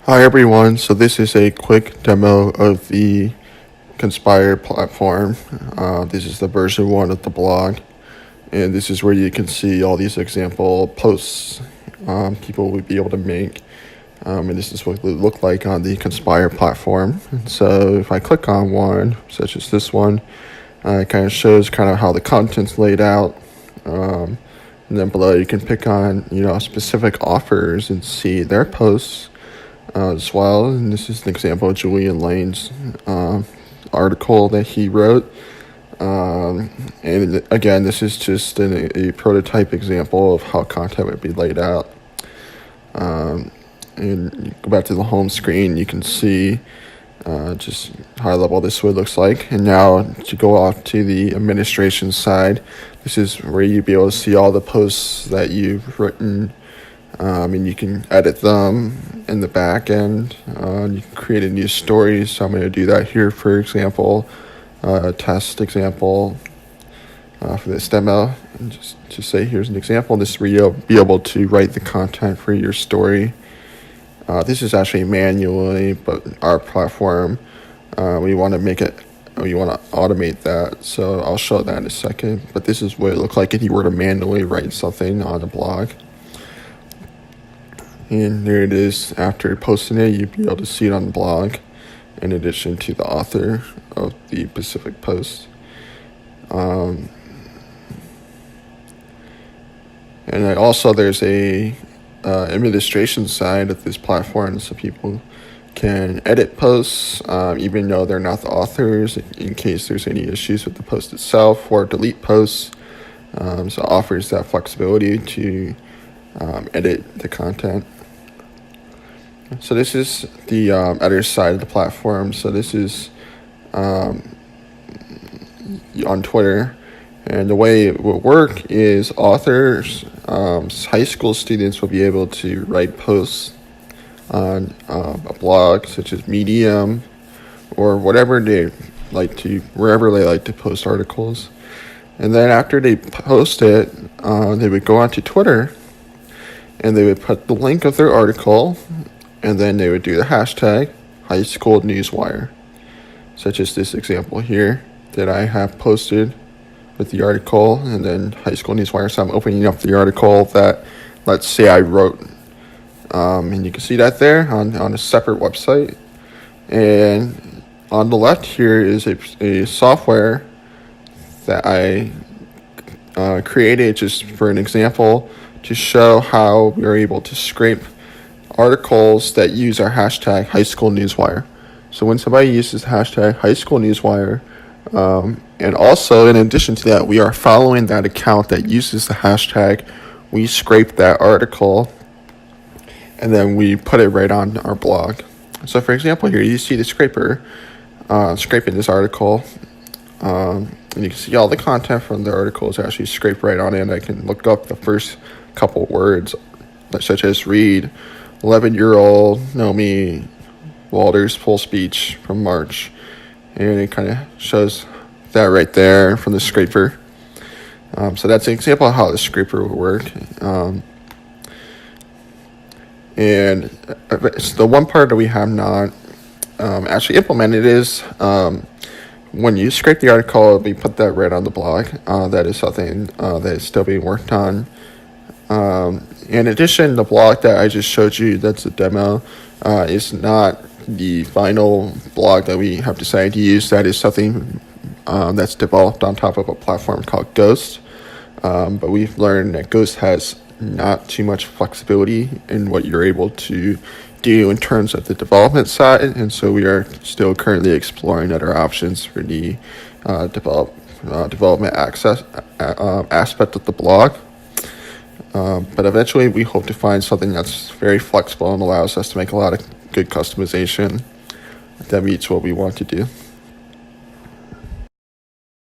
Hi everyone, so this is a quick demo of the Conspire platform. This is the version 1 of the blog, and this is where you can see all these example posts people would be able to make, and this is what it would look like on the Conspire platform. And so if I click on one, such as this one, it kind of shows how the content's laid out, and then below you can pick on specific offers and see their posts as well. And this is an example of Julian Lane's article that he wrote. And again, this is just a prototype example of how content would be laid out. And you go back to the home screen, you can see just high level this what it looks like. And now to go off to the administration side, this is where you'd be able to see all the posts that you've written. And you can edit them in the back end. You can create a new story. So I'm going to do that here, for example, a test example for this demo. And just to say, here's an example. This is where you'll be able to write the content for your story. This is actually manually, but our platform, we want to automate that. So I'll show that in a second. But this is what it looked like if you were to manually write something on a blog. And there it is. After posting it, you'd be able to see it on the blog in addition to the author of the specific post. And then also there's a administration side of this platform, so people can edit posts even though they're not the authors, in case there's any issues with the post itself, or delete posts. So it offers that flexibility to edit the content. So this is the editor side of the platform. So this is on Twitter, and the way it will work is authors, high school students will be able to write posts on a blog such as Medium or whatever they like to, wherever they like to post articles. And then after they post it, they would go onto Twitter and they would put the link of their article, and then they would do the hashtag High School Newswire, such as this example here that I have posted with the article, and then High School Newswire. So I'm opening up the article that, let's say, I wrote, and you can see that there on a separate website. And on the left here is a software that I created just for an example to show how we are able to scrape articles that use our hashtag High School Newswire. So when somebody uses the hashtag High School Newswire, and also in addition to that, we are following that account that uses the hashtag, we scrape that article and then we put it right on our blog. So for example, here you see the scraper scraping this article, and you can see all the content from the article is actually scraped right on it. I can look up the first couple words, such as read 11-year-old Naomi Walters full speech from March, and it kind of shows that right there from the scraper. So that's an example of how the scraper would work. And the one part that we have not actually implemented is when you scrape the article, we put that right on the blog. That is something that is still being worked on. In addition, the blog that I just showed you, that's a demo, is not the final blog that we have decided to use. That is something that's developed on top of a platform called Ghost. But we've learned that Ghost has not too much flexibility in what you're able to do in terms of the development side. And so we are still currently exploring other options for the development aspect of the blog. But eventually we hope to find something that's very flexible and allows us to make a lot of good customization that meets what we want to do.